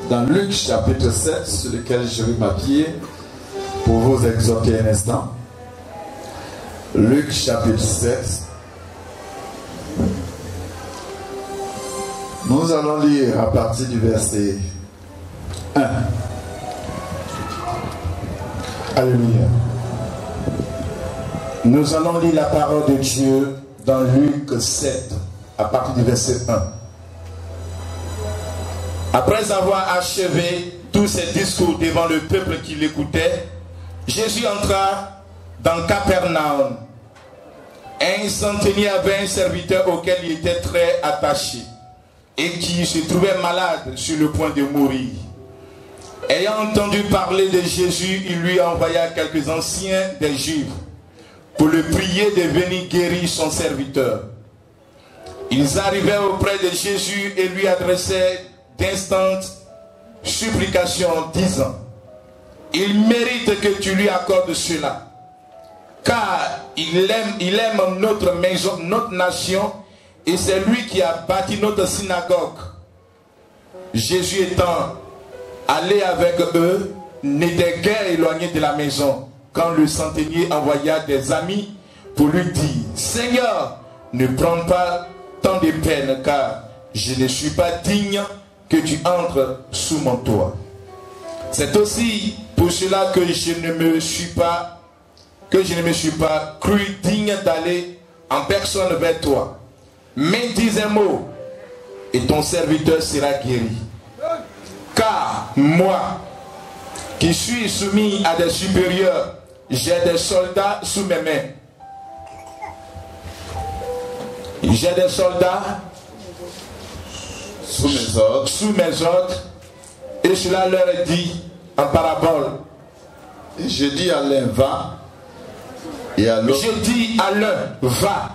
Dans Luc chapitre 7, sur lequel je vais m'appuyer pour vous exhorter un instant. Luc chapitre 7. Nous allons lire à partir du verset 1. Alléluia. Nous allons lire la parole de Dieu dans Luc 7, à partir du verset 1. Après avoir achevé tous ses discours devant le peuple qui l'écoutait, Jésus entra dans Capernaum. Un centenier avait un serviteur auquel il était très attaché et qui se trouvait malade sur le point de mourir. Ayant entendu parler de Jésus, il lui envoya quelques anciens des Juifs pour le prier de venir guérir son serviteur. Ils arrivèrent auprès de Jésus et lui adressaient d'instantes supplications, disant: il mérite que tu lui accordes cela, car il aime notre maison, notre nation, et c'est lui qui a bâti notre synagogue. Jésus étant allé avec eux, n'était guère éloigné de la maison, quand le centenier envoya des amis pour lui dire: Seigneur, ne prends pas tant de peine, car je ne suis pas digne que tu entres sous mon toit. C'est aussi pour cela que je ne me suis pas cru digne d'aller en personne vers toi. Mais dis un mot et ton serviteur sera guéri. Car moi, qui suis soumis à des supérieurs, j'ai des soldats sous mes mains. J'ai des soldats sous mes ordres, et cela leur est dit en parabole. Je dis à l'un va, et à l'autre. Je dis à l'un va,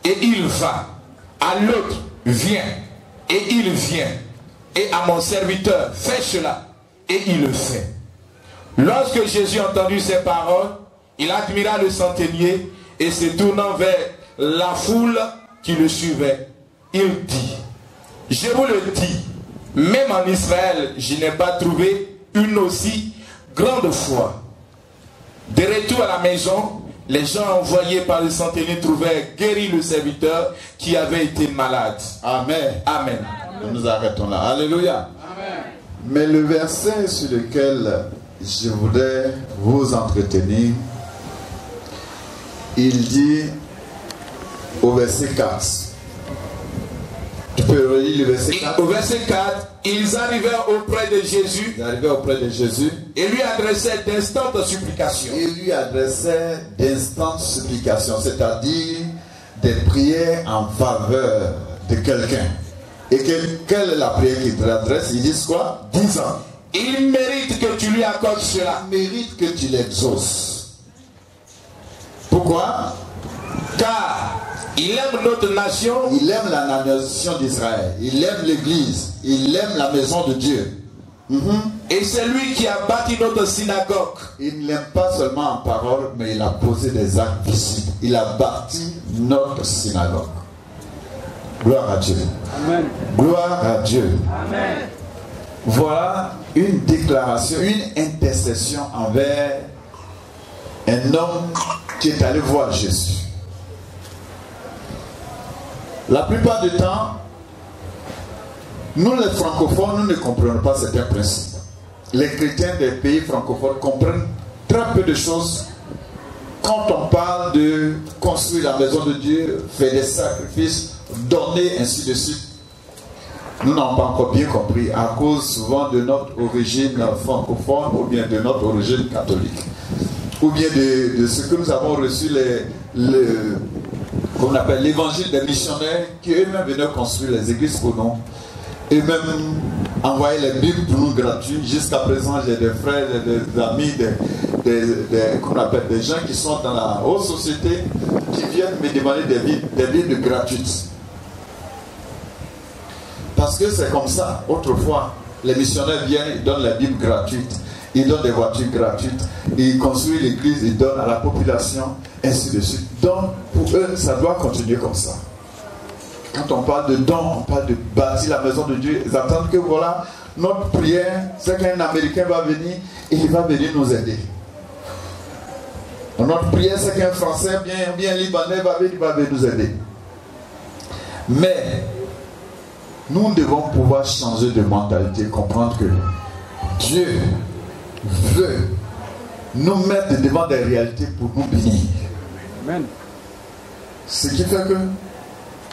et il va. À l'autre viens, et il vient. Et à mon serviteur fais cela, et il le fait. Lorsque Jésus entendit ces paroles, il admira le centenier, et se tournant vers la foule qui le suivait, il dit: je vous le dis, même en Israël, je n'ai pas trouvé une aussi grande foi. De retour à la maison, les gens envoyés par le centenier trouvèrent guéri le serviteur qui avait été malade. Amen. Amen. Nous nous arrêtons là. Alléluia. Amen. Mais le verset sur lequel je voudrais vous entretenir, il dit au verset 4. Tu peux relire le verset 4. Au verset 4, ils arrivèrent auprès de Jésus. Ils arrivèrent auprès de Jésus. Et lui adressaient d'instantes supplications. Il lui adressait d'instantes supplications, c'est-à-dire des prières en faveur de quelqu'un. Et quelle est la prière qu'il te adresse? Ils disent quoi? Disant: il mérite que tu lui accordes cela. Il mérite que tu l'exauces. Pourquoi? Car il aime notre nation. Il aime la nation d'Israël. Il aime l'église. Il aime la maison de Dieu. Et c'est lui qui a bâti notre synagogue. Il ne l'aime pas seulement en parole, mais il a posé des actes visibles. Il a bâti notre synagogue. Gloire à Dieu. Amen. Gloire à Dieu. Amen. Voilà une déclaration, une intercession envers un homme qui est allé voir Jésus. La plupart du temps, nous les francophones, nous ne comprenons pas certains principes. Les chrétiens des pays francophones comprennent très peu de choses quand on parle de construire la maison de Dieu, faire des sacrifices, donner, ainsi de suite. Nous n'avons pas encore bien compris à cause souvent de notre origine francophone ou bien de notre origine catholique. Ou bien de ce que nous avons reçu qu'on appelle l'évangile des missionnaires qui eux-mêmes venaient construire les églises pour nous. Eux-mêmes envoyaient les Bibles pour nous gratuits. Jusqu'à présent, j'ai des frères, des amis, qu'on appelle des gens qui sont dans la haute société qui viennent me demander des Bibles gratuites. Parce que c'est comme ça. Autrefois, les missionnaires viennent, ils donnent les Bibles gratuites. Ils donnent des voitures gratuites, ils construisent l'église, ils donnent à la population, ainsi de suite. Donc, pour eux, ça doit continuer comme ça. Quand on parle de dons, on parle de bâtir la maison de Dieu. Ils attendent que voilà, notre prière, c'est qu'un Américain va venir et il va venir nous aider. Notre prière, c'est qu'un Français, bien Libanais va venir nous aider. Mais nous devons pouvoir changer de mentalité, comprendre que Dieu veut nous mettre devant des réalités pour nous bénir. Amen. Ce qui fait que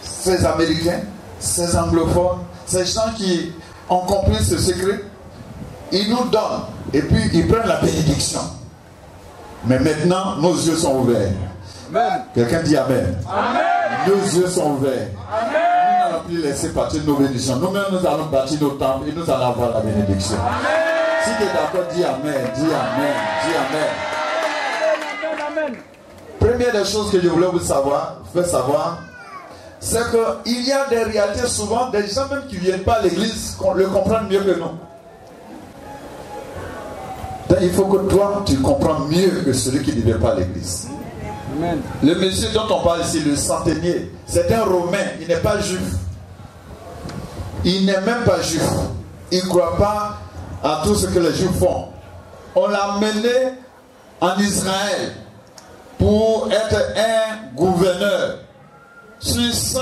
ces Américains, ces anglophones, ces gens qui ont compris ce secret, ils nous donnent et puis ils prennent la bénédiction. Mais maintenant, nos yeux sont ouverts. Amen. Quelqu'un dit Amen. Amen. Nos yeux sont ouverts. Amen. Nous n'allons plus laisser partir nos bénédictions. Nous-mêmes, nous allons bâtir nos temples et nous allons avoir la bénédiction. Amen. Si tu es d'accord, dis Amen. Dis Amen. Dis Amen. Amen. Amen. Première des choses que je voulais vous faire savoir, c'est qu'il y a des réalités souvent, des gens même qui ne viennent pas à l'église le comprennent mieux que nous. Donc il faut que toi, tu comprends mieux que celui qui ne vient pas à l'église. Amen. Le monsieur dont on parle ici, le centenier, c'est un Romain, il n'est pas juif. Il n'est même pas juif. Il ne croit pas à tout ce que les juifs font. On l'a mené en Israël pour être un gouverneur sur 100,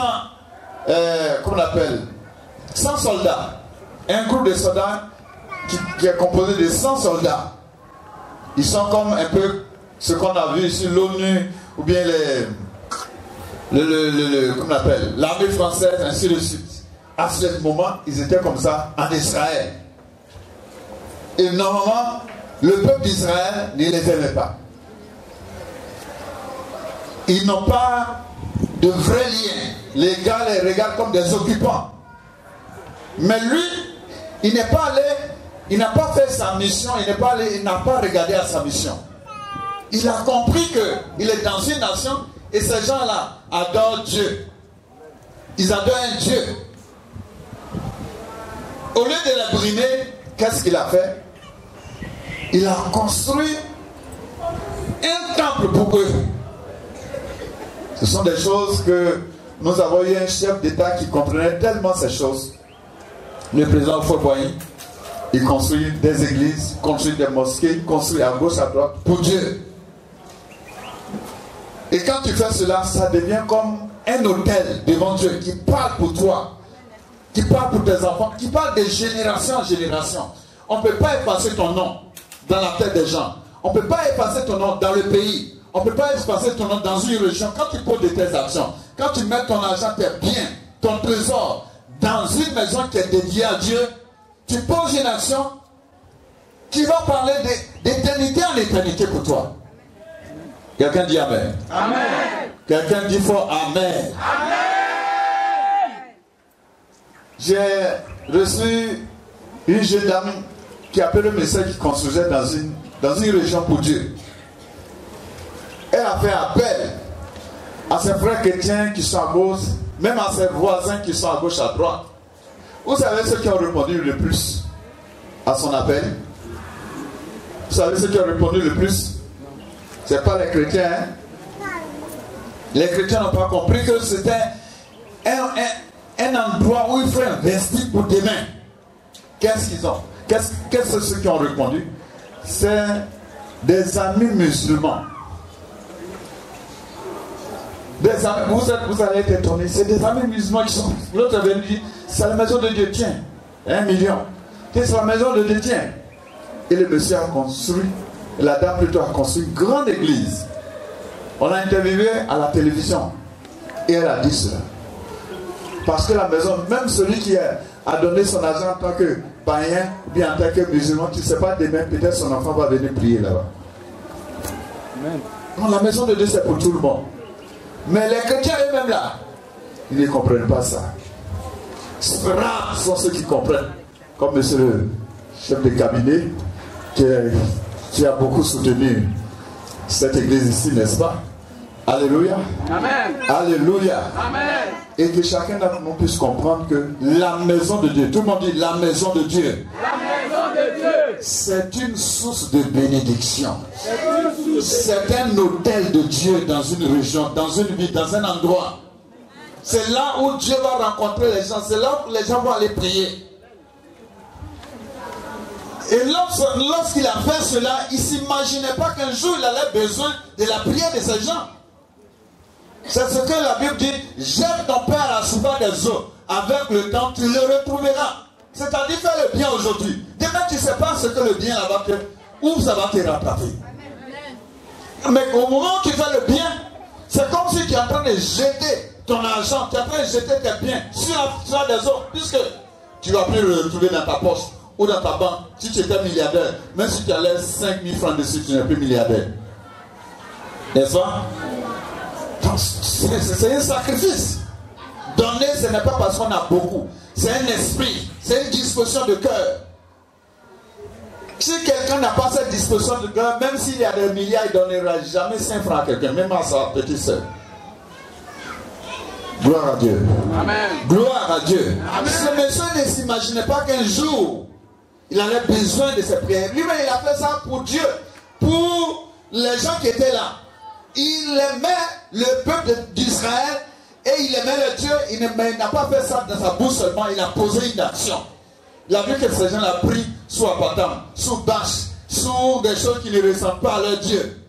comment on appelle, 100 soldats. Un groupe de soldats qui est composé de 100 soldats. Ils sont comme un peu ce qu'on a vu sur l'ONU ou bien comment on appelle, l'armée française, ainsi de suite. À ce moment, ils étaient comme ça en Israël. Et normalement, le peuple d'Israël ne les aimait pas. Ils n'ont pas de vrais liens. Les gars les regardent comme des occupants. Mais lui, il n'est pas allé, il n'a pas fait sa mission, il n'a pas regardé à sa mission. Il a compris qu'il est dans une nation et ces gens-là adorent Dieu. Ils adorent un Dieu. Au lieu de la brimer, qu'est-ce qu'il a fait? Il a construit un temple pour eux. Ce sont des choses que nous avons eu un chef d'État qui comprenait tellement ces choses. Le président Foy, il construit des églises, construit des mosquées, construit à gauche, à droite, pour Dieu. Et quand tu fais cela, ça devient comme un hôtel devant Dieu qui parle pour toi, qui parle pour tes enfants, qui parle de génération en génération. On ne peut pas effacer ton nom dans la tête des gens. On ne peut pas effacer ton nom dans le pays. On ne peut pas effacer ton nom dans une région. Quand tu poses de tes actions, quand tu mets ton argent, tes biens, ton trésor dans une maison qui est dédiée à Dieu, tu poses une action qui va parler d'éternité en éternité pour toi. Quelqu'un dit Amen. Amen. Quelqu'un dit fort Amen. Amen. J'ai reçu une jeune dame qui appelait le message qui construisait dans une région pour Dieu. Elle a fait appel à ses frères chrétiens qui sont à gauche, même à ses voisins qui sont à gauche, à droite. Vous savez ceux qui ont répondu le plus à son appel? Vous savez ceux qui ont répondu le plus? Ce n'est pas les chrétiens. Hein? Les chrétiens n'ont pas compris que c'était un endroit où il faut investir pour demain. Qu'est-ce qu'ils ont? Qu'est-ce que ceux qui ont répondu? C'est des amis musulmans. Des amis, vous allez être étonnés, c'est des amis musulmans qui sont. L'autre avait dit, c'est la maison de Dieu, tiens, 1 million. C'est la maison de Dieu, tiens. Et le monsieur a construit, la dame plutôt a construit une grande église. On l'a interviewé à la télévision. Et elle a dit cela. Parce que la maison, même celui qui a donné son argent en tant que païen, bien en tant que musulman, tu ne sais pas, demain, peut-être son enfant va venir prier là-bas. Non, la maison de Dieu, c'est pour tout le monde. Mais les chrétiens eux-mêmes là, ils ne comprennent pas ça. Rares sont ceux qui comprennent. Comme monsieur le chef de cabinet, qui a beaucoup soutenu cette église ici, n'est-ce pas? Alléluia. Amen. Alléluia. Amen. Et que chacun d'entre nous puisse comprendre que la maison de Dieu, tout le monde dit la maison de Dieu. La maison de Dieu. C'est une source de bénédiction. C'est un hôtel de Dieu dans une région, dans une ville, dans un endroit. C'est là où Dieu va rencontrer les gens. C'est là où les gens vont aller prier. Et lorsqu'il a fait cela, il ne s'imaginait pas qu'un jour il avait besoin de la prière de ces gens. C'est ce que la Bible dit, jette ton père à la souvent des eaux. Avec le temps, tu le retrouveras. C'est-à-dire, fais le bien aujourd'hui. Demain, tu ne sais pas ce que le bien là-bas, où ça va te rattraper. Mais au moment où tu fais le bien, c'est comme si tu es en train de jeter ton argent, tu es en train de jeter tes biens sur des eaux, puisque tu ne vas plus le retrouver dans ta poche ou dans ta banque. Si tu étais milliardaire, même si tu as laissé 5 000 francs dessus, tu n'es plus milliardaire. N'est-ce pas? C'est un sacrifice. Donner, ce n'est pas parce qu'on a beaucoup. C'est un esprit. C'est une disposition de cœur. Si quelqu'un n'a pas cette disposition de cœur, même s'il y a des milliards, il ne donnera jamais 5 francs à quelqu'un, même à sa petite sœur. Gloire à Dieu. Amen. Gloire à Dieu. Amen. Ce monsieur ne s'imaginait pas qu'un jour, il avait besoin de ses prières. Lui-même, il a fait ça pour Dieu. Pour les gens qui étaient là. Il aimait le peuple d'Israël et il aimait le Dieu. Il n'a pas fait ça dans sa bouche seulement, il a posé une action. Il a vu que ces gens l'ont pris sous apatam, sous bâche, sous des choses qui ne ressemblent pas à leur Dieu.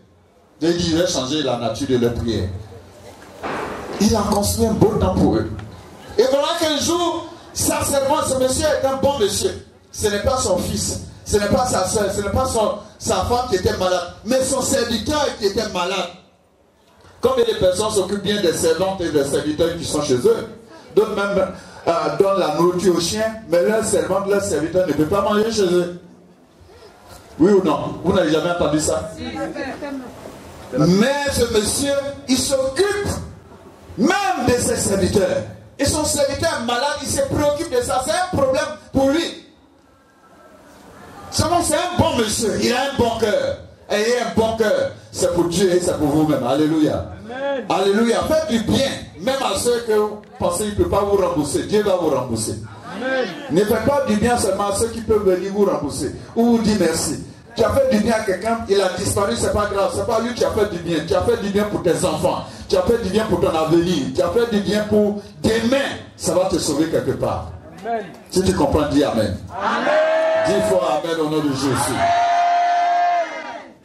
Et il disait changer la nature de leur prière. Il a construit un beau temps pour eux. Et voilà qu'un jour, sincèrement, ce monsieur est un bon monsieur. Ce n'est pas son fils, ce n'est pas sa soeur, ce n'est pas sa femme qui était malade, mais son serviteur qui était malade. Combien de personnes s'occupent bien des servantes et des serviteurs qui sont chez eux? D'autres même donnent la nourriture aux chiens, mais leurs servantes, leurs serviteurs ne peuvent pas manger chez eux. Oui ou non? Vous n'avez jamais entendu ça? Mais ce monsieur, il s'occupe même de ses serviteurs. Et son serviteur est malade, il se préoccupe de ça. C'est un problème pour lui. Seulement, c'est un bon monsieur, il a un bon cœur. Ayez un bon cœur, c'est pour Dieu et c'est pour vous-même. Alléluia. Amen. Alléluia. Faites du bien, même à ceux que vous pensez qu'il ne peut pas vous rembourser. Dieu va vous rembourser. Amen. Ne faites pas du bien seulement à ceux qui peuvent venir vous rembourser ou vous dire merci. Tu as fait du bien à quelqu'un, il a disparu, c'est pas grave. C'est pas lui qui a fait du bien. Tu as fait du bien pour tes enfants. Tu as fait du bien pour ton avenir. Tu as fait du bien pour demain. Ça va te sauver quelque part. Amen. Si tu comprends, dis Amen. Amen. Dis fort Amen au nom de Jésus.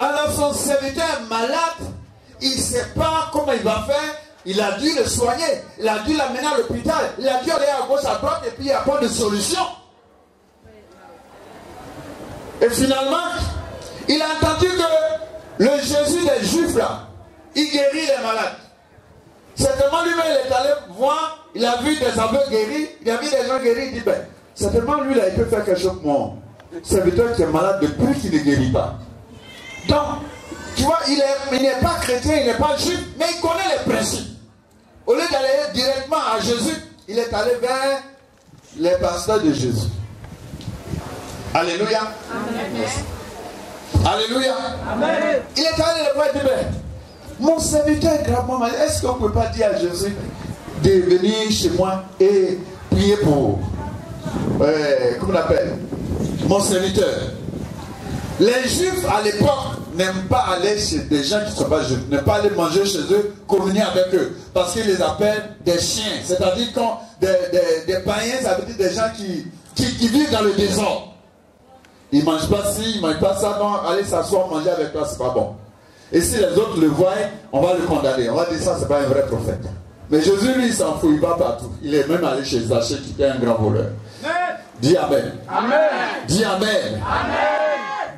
Alors son serviteur est malade, il ne sait pas comment il va faire, il a dû le soigner, il a dû l'amener à l'hôpital, il a dû aller à gauche, à droite, et puis il n'y a pas de solution. Et finalement, il a entendu que le Jésus des Juifs là, il guérit les malades. Certainement lui-même il est allé voir, il a vu des aveugles guéris, il a vu des gens guéris, il dit ben, certainement lui là il peut faire quelque chose pour mon serviteur qui est malade depuis qu'il ne guérit pas. Donc, tu vois, il n'est pas chrétien, il n'est pas juif, mais il connaît les principes. Au lieu d'aller directement à Jésus, il est allé vers les pasteurs de Jésus. Alléluia. Amen. Alléluia. Amen. Il est allé le voir et dit, mon serviteur est gravement malade. Est-ce qu'on ne peut pas dire à Jésus de venir chez moi et prier pour, comment on appelle, mon serviteur? Les Juifs à l'époque n'aiment pas aller chez des gens qui ne sont pas juifs, n'aiment pas aller manger chez eux, communier avec eux, parce qu'ils les appellent des chiens. C'est-à-dire quand des païens, ça veut dire des gens qui vivent dans le désordre. Ils ne mangent pas ci, ils ne mangent pas ça, non, allez s'asseoir, manger avec toi, c'est pas bon. Et si les autres le voient, on va le condamner. On va dire ça, c'est pas un vrai prophète. Mais Jésus, lui, il s'en fout, il va partout. Il est même allé chez Zachée, qui était un grand voleur. Dis Amen. Amen. Dis Amen. Amen.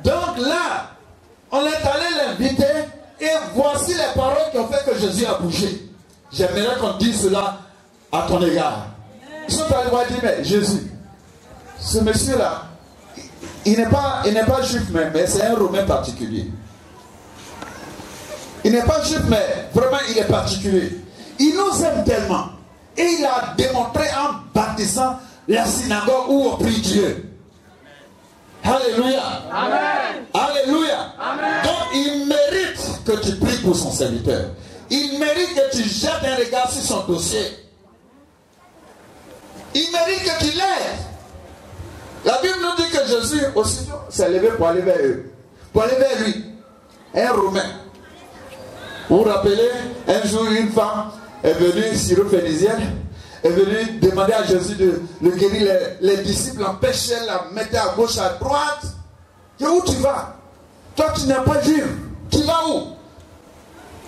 Donc là, on est allé l'inviter et voici les paroles qui ont fait que Jésus a bougé. J'aimerais qu'on dise cela à ton égard. Ils sont allés voir dire, mais Jésus, ce monsieur-là, il n'est pas juif, mais c'est un Romain particulier. Il n'est pas juif, mais vraiment il est particulier. Il nous aime tellement. Et il a démontré en bâtissant la synagogue où on prie Dieu. Alléluia. Amen. Alléluia. Amen. Donc il mérite que tu pries pour son serviteur. Il mérite que tu jettes un regard sur son dossier. Il mérite que tu l'aides. La Bible nous dit que Jésus aussi s'est levé pour aller vers eux. Pour aller vers lui. Un Romain. Vous vous rappelez, un jour une femme est venue, syrophénicienne, est venue demander à Jésus de le guérir. Les disciples empêchaient, la mettaient à gauche, à droite. Et où tu vas? Toi, tu n'es pas juif. Tu vas où?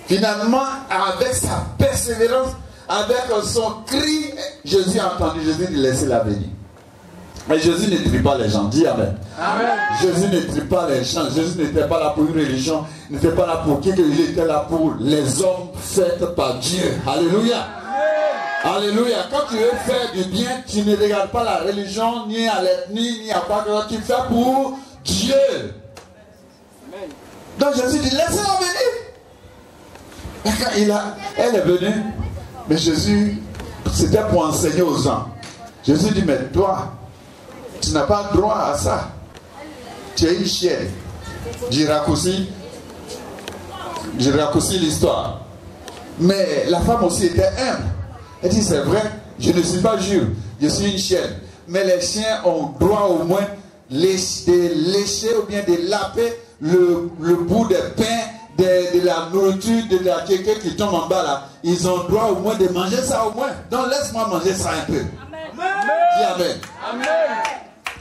Finalement, avec sa persévérance, avec son cri, Jésus a entendu. Jésus dit, laissez-la venir. Mais Jésus ne trie pas les gens. Dis Amen. Amen. Jésus ne trie pas les gens. Jésus n'était pas là pour une religion. Il n'était pas là pour qui. Il était là pour les hommes faits par Dieu. Alléluia. Amen. Alléluia. Quand tu veux faire du bien, tu ne regardes pas la religion, ni à l'ethnie, ni à quoi que ce soit. Tu fais pour Dieu. Amen. Donc Jésus dit, laissez-la venir. Et quand elle est venue, mais Jésus, c'était pour enseigner aux gens. Jésus dit, mais toi, tu n'as pas droit à ça. Tu es une chienne. J'ai raccourci l'histoire. Mais la femme aussi était humble. Elle dit, c'est vrai, je ne suis pas juif, je suis une chienne. Mais les chiens ont droit au moins de lécher ou bien de laper le bout des pains, de la nourriture, de la quelqu'un qui tombe en bas là. Ils ont droit au moins de manger ça au moins. Donc laisse-moi manger ça un peu. Amen. Dis Amen. Amen.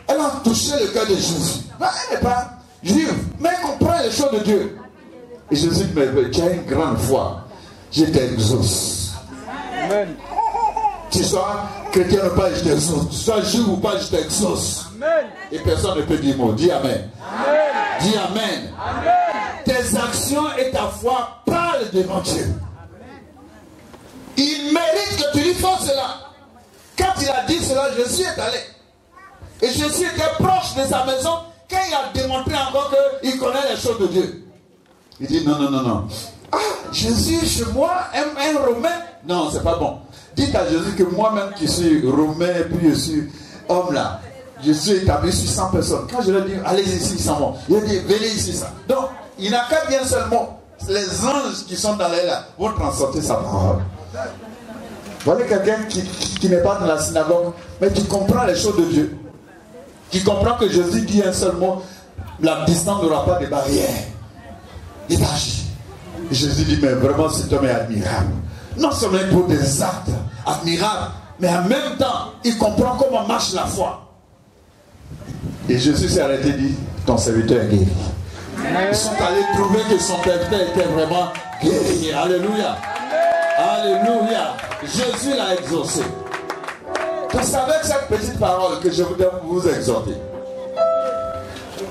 Elle a touché le cœur de Jésus. Elle n'est pas juive, mais elle comprend les choses de Dieu. Et Jésus dit, mais tu as une grande foi. Je t'exauce. Amen. Tu sois chrétien ou pas, je t'exauce. Tu sois juif ou pas, je t'exauce. Et personne ne peut dire mot. Dis Amen. Amen. Dis Amen. Amen. Tes actions et ta foi parlent devant Dieu. Il mérite que tu lui fasses cela. Quand il a dit cela, Jésus est allé. Et Jésus était proche de sa maison quand il a démontré encore qu'il connaît les choses de Dieu. Il dit non, non, non, non. Ah, Jésus chez moi, un Romain. Non, c'est pas bon. Dites à Jésus que moi-même qui suis Romain, puis je suis homme là, je suis établi sur 100 personnes. Quand je leur dis, allez ici sans moi, il dit, venez ici ça. Donc, il n'a qu'à dire seulement, les anges qui sont dans l'air là vont transporter sa parole. Voilà quelqu'un qui n'est pas dans la synagogue, mais qui comprend les choses de Dieu. Qui comprend que Jésus dit un seul mot, la distance n'aura pas de barrière. Il agit. Jésus dit, mais vraiment cet homme est admirable. Non seulement pour des actes admirables, mais en même temps, il comprend comment marche la foi. Et Jésus s'est arrêté et dit, ton serviteur est guéri. Ils sont allés trouver que son serviteur était vraiment guéri. Alléluia. Alléluia. Jésus l'a exaucé. C'est avec cette petite parole que je voudrais vous exhorter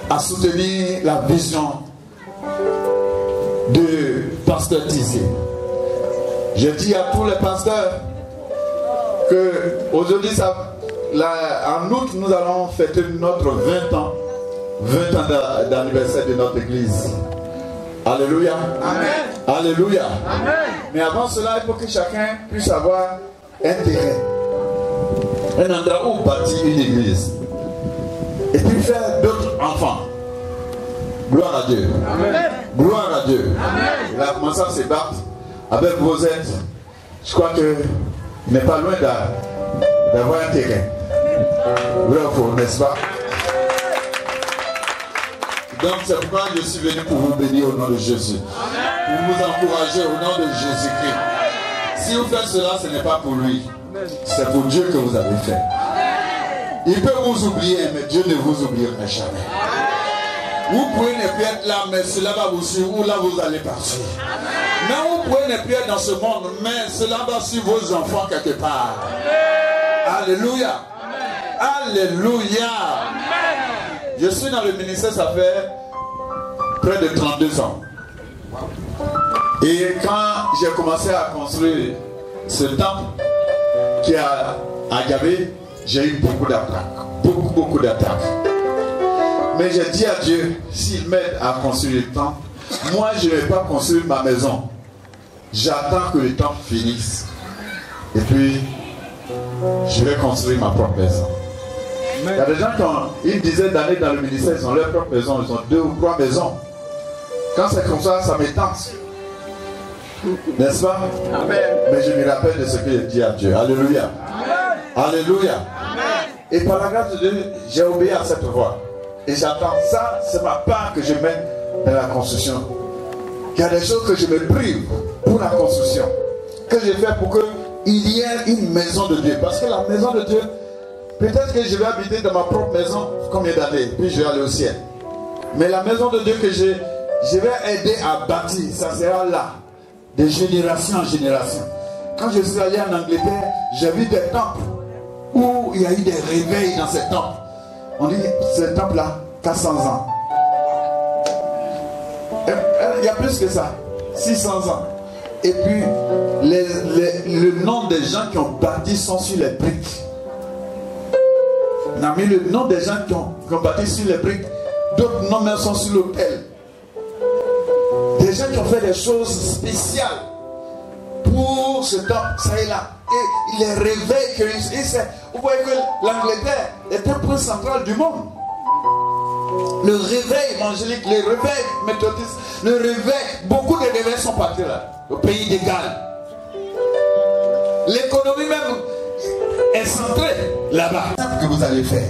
à soutenir la vision de Pasteur Tissier. Je dis à tous les pasteurs que aujourd'hui, en août, nous allons fêter notre 20 ans d'anniversaire de notre église. Alléluia. Amen. Alléluia. Amen. Mais avant cela, il faut que chacun puisse avoir un terrain, un endroit où bâtir une église. Et puis faire d'autres enfants. Gloire à Dieu. Amen. Gloire à Dieu. Amen. Il a commencé à se battre avec vos aides. Je crois qu'il n'est pas loin d'avoir un terrain. Vrai ou faux, n'est-ce pas? Donc c'est pourquoi je suis venu pour vous bénir au nom de Jésus. Pour vous encourager au nom de Jésus-Christ. Si vous faites cela, ce n'est pas pour lui. C'est pour Dieu que vous avez fait. Il peut vous oublier, mais Dieu ne vous oubliera jamais. Vous pouvez ne plus être là, mais cela va vous suivre, ou là vous allez partir. Mais vous pouvez ne plus être dans ce monde, mais cela va suivre vos enfants quelque part. Alléluia. Alléluia. Je suis dans le ministère, ça fait près de 32 ans. Et quand j'ai commencé à construire ce temple qui est à Agabé, j'ai eu beaucoup d'attaques. Beaucoup d'attaques. Mais j'ai dit à Dieu, s'il m'aide à construire le temple, moi je ne vais pas construire ma maison. J'attends que le temple finisse. Et puis, je vais construire ma propre maison. Il y a des gens qui ont une dizaine d'années dans le ministère, ils ont leur propre maison, ils ont 2 ou 3 maisons. Quand c'est comme ça, ça me tente. N'est-ce pas? Amen. Mais je me rappelle de ce que j'ai dit à Dieu. Alléluia. Amen. Alléluia. Amen. Et par la grâce de Dieu, j'ai obéi à cette voix. Et j'attends ça, c'est ma part que je mets dans la construction. Il y a des choses que je me prive pour la construction. Que je fais pour qu'il y ait une maison de Dieu. Parce que la maison de Dieu, peut-être que je vais habiter dans ma propre maison combien d'années, puis je vais aller au ciel. Mais la maison de Dieu que je vais aider à bâtir, ça sera là, de génération en génération. Quand je suis allé en Angleterre, j'ai vu des temples où il y a eu des réveils dans ces temples. On dit ce temple-là, 400 ans. Il y a plus que ça, 600 ans. Et puis, le nom des gens qui ont bâti sont sur les briques. On a mis le nom des gens qui ont bâti sur les briques. D'autres noms même sont sur l'autel. Des gens qui ont fait des choses spéciales pour ce temple, ça est là. Et les réveils que vous voyez que l'Angleterre est un point central du monde. Le réveil évangélique, les réveils méthodistes, le réveil, beaucoup de réveils sont partis là, au pays de Galles. L'économie même est centrée là-bas. Que vous allez faire,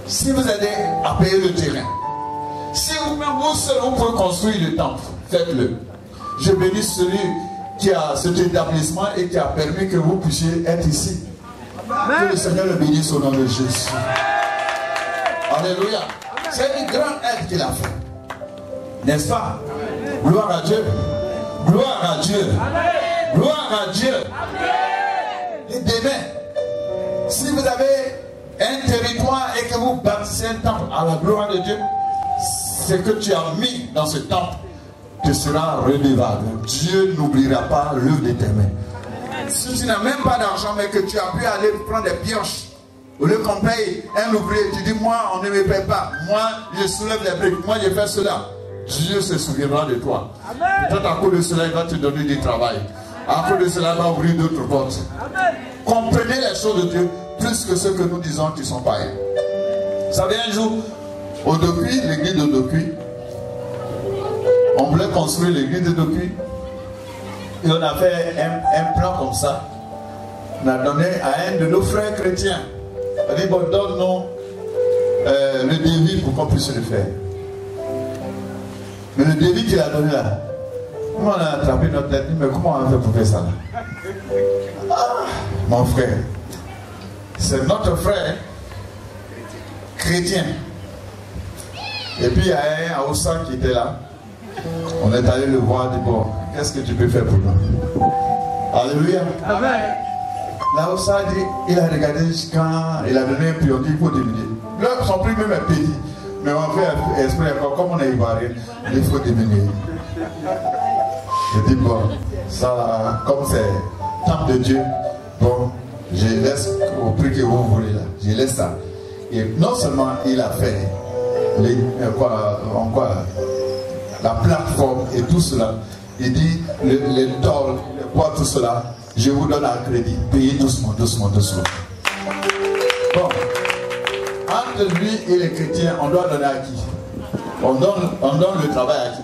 si vous aidez à payer le terrain, si vous-même vous seul vous pouvez construire le temple, faites-le. Je bénis celui qui a cet établissement et qui a permis que vous puissiez être ici. Que le Seigneur le bénisse au nom de Jésus. Alléluia. C'est une grande aide qu'il a fait. N'est-ce pas? Gloire à Dieu. Gloire à Dieu. Gloire à Dieu. Et demain, si vous avez un territoire et que vous bâtissez un temple à la gloire de Dieu, ce que tu as mis dans ce temple te sera redevable. Dieu n'oubliera pas l'œuvre de tes mains. Si tu n'as même pas d'argent, mais que tu as pu aller prendre des pioches, au lieu qu'on paye un ouvrier, tu dis, moi, on ne me paye pas. Moi, je soulève les briques. Moi, je fais cela. Dieu se souviendra de toi. Peut-être à cause de cela, il va te donner du travail. À cause de cela, il va ouvrir d'autres portes. Comprenez les choses de Dieu plus que ce que nous disons qui sont païens. Vous savez, un jour, au Dokuy, l'église de Dokuy, on voulait construire l'église de Dokuy. Et on a fait un plan comme ça. On a donné à un de nos frères chrétiens. On a dit, bon, donne-nous le devis pour qu'on puisse le faire. Mais le devis qu'il a donné là, nous on a attrapé notre tête, mais comment on a fait pour faire ça là? Ah, mon frère, c'est notre frère chrétien. Et puis il y a un Aoussa qui était là. On est allé le voir, dit bon, qu'est-ce que tu peux faire pour nous? Alléluia. Amen. Là où ça dit, il a regardé quand il a donné un prix, on dit il faut diminuer. Là, son prix même est petit. Mais on fait esprit, comme on est ivoirien, il faut diminuer. Je dis bon, ça, comme c'est temple de Dieu, bon, je laisse au prix que vous voulez là. Je laisse ça. Et non seulement il a fait la plateforme et tout cela, il dit les tôles, les bois, tout cela, je vous donne un crédit, payez doucement, doucement, doucement. Bon, entre lui et les chrétiens, on doit donner à qui? On donne le travail à qui?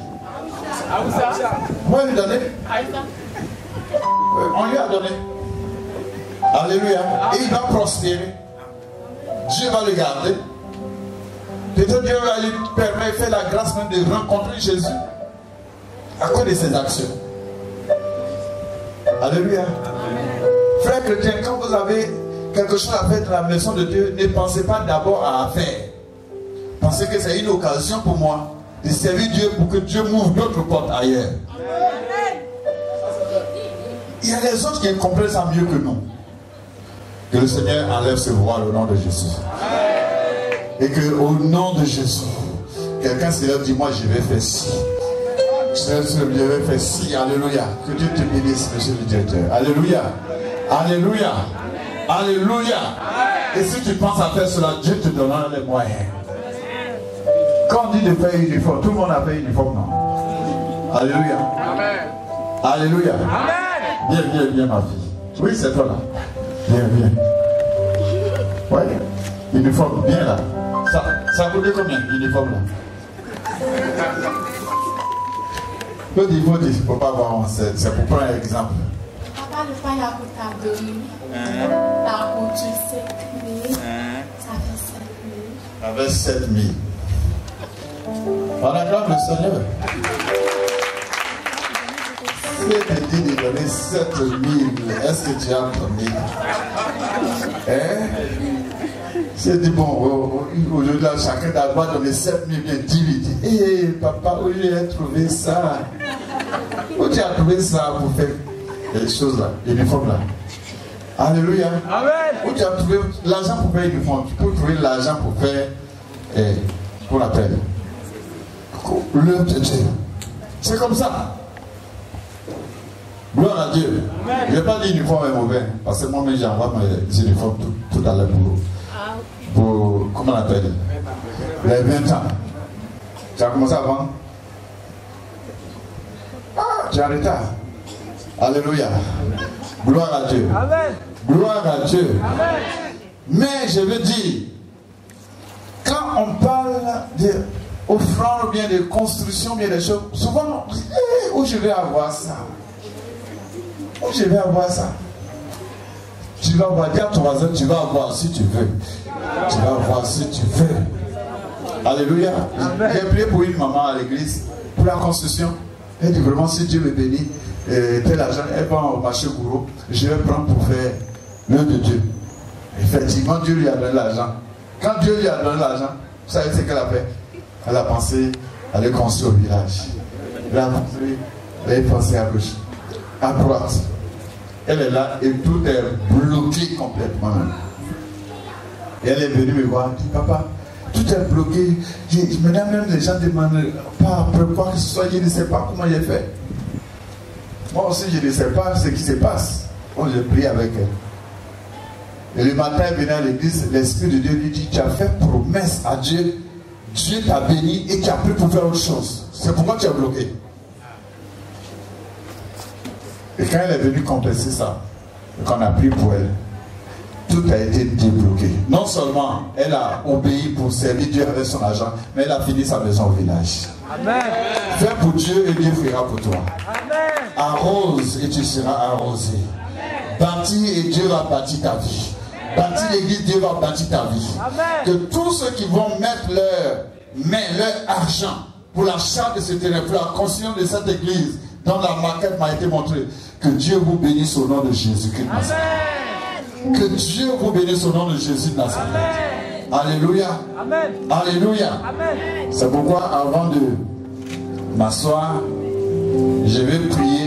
Moi, lui donner. On lui a donné. Alléluia. Et il va prospérer. Dieu va le garder. Peut-être Dieu va lui permettre, faire la grâce même de rencontrer Jésus à cause de ses actions. Alléluia. Frère chrétien, quand vous avez quelque chose à faire dans la maison de Dieu, ne pensez pas d'abord à faire. Pensez que c'est une occasion pour moi de servir Dieu pour que Dieu m'ouvre d'autres portes ailleurs. Il y a les autres qui comprennent ça mieux que nous. Que le Seigneur enlève ce voile au nom de Jésus. Et que au nom de Jésus, quelqu'un se lève et dit, moi je vais faire ci. Je vais faire ci. Alléluia. Que Dieu te bénisse, monsieur le directeur. Alléluia. Alléluia. Alléluia. Et si tu penses à faire cela, Dieu te donnera les moyens. Quand on dit de faire uniforme, tout le monde a fait uniforme, non? Alléluia. Amen. Alléluia. Amen. Viens, viens, viens, ma fille. Oui, c'est toi là. Viens, viens. Oui. Uniforme, bien là. Ça coûte combien, uniforme là? Faut dire, il ne faut pas avoir honte. C'est pour prendre un exemple. Papa, le pain a coûté à 2 000. La coûté 7 000. Ça fait 7 000. Ça fait 7 000. On acclame le Seigneur. Si elle te dit de donner 7 000, est-ce que tu as donné? Hein? J'ai dit, bon, aujourd'hui, chacun d'abord donné 7 000, bien 10 000. Hé, papa, où j'ai trouvé ça? Où tu as trouvé ça pour faire les choses là, l'uniforme là? Alléluia. Amen. Où tu as trouvé l'argent pour faire l'uniforme? Tu peux trouver l'argent pour faire, qu'on appelle, l'œuvre de Dieu. C'est comme ça. Gloire à Dieu. Je n'ai pas dit l'uniforme est mauvais, parce que moi-même j'envoie mes uniformes tout à l'heure pour, comment on appelle, les 20 ans. Tu as commencé avant? Ah, tu es en retard. Alléluia. Gloire à Dieu. Amen. Gloire à Dieu. Amen. Mais je veux dire, quand on parle d'offrande, bien de construction, bien des choses, souvent on dit, où je vais avoir ça? Où je vais avoir ça? Tu vas avoir, dis à ton voisin, tu vas avoir si tu veux. Tu vas avoir si tu veux. Alléluia. J'ai prié pour une maman à l'église, pour la construction. Elle dit vraiment, si Dieu me bénit, tel argent, elle va au marché Gourou, je vais prendre pour faire l'œuvre de Dieu. Effectivement, Dieu lui a donné l'argent. Quand Dieu lui a donné l'argent, vous savez ce qu'elle a fait? Elle a pensé à aller construire au village. Elle a construit, elle a pensé à gauche, à droite. Elle est là et tout est bloqué complètement. Et elle est venue me voir, elle dit, papa, tout est bloqué. Maintenant même les gens demandent pas après quoi que ce soit, je ne sais pas comment j'ai fait. Moi aussi je ne sais pas ce qui se passe. Bon, j'ai prié avec elle. Et le matin, elle venait à l'église, l'Esprit de Dieu lui dit, tu as fait promesse à Dieu, Dieu t'a béni et tu as pris pour faire autre chose. C'est pourquoi tu es bloqué. Et quand elle est venue compenser ça, et qu'on a pris pour elle, tout a été débloqué. Non seulement elle a obéi pour servir Dieu avec son argent, mais elle a fini sa maison au village. Amen. Fais pour Dieu et Dieu fera pour toi. Amen. Arrose et tu seras arrosé. Bâtis et Dieu va bâtir ta vie. Bâtis l'église, Dieu va bâtir ta vie. Amen. Que tous ceux qui vont mettre leur main, leur argent pour l'achat de ce terrain, pour la construction de cette église, dont la maquette m'a été montrée, que Dieu vous bénisse au nom de Jésus-Christ. Que Dieu vous bénisse au nom de Jésus de Nazareth. Alléluia. Amen. Alléluia. Amen. C'est pourquoi avant de m'asseoir, je vais prier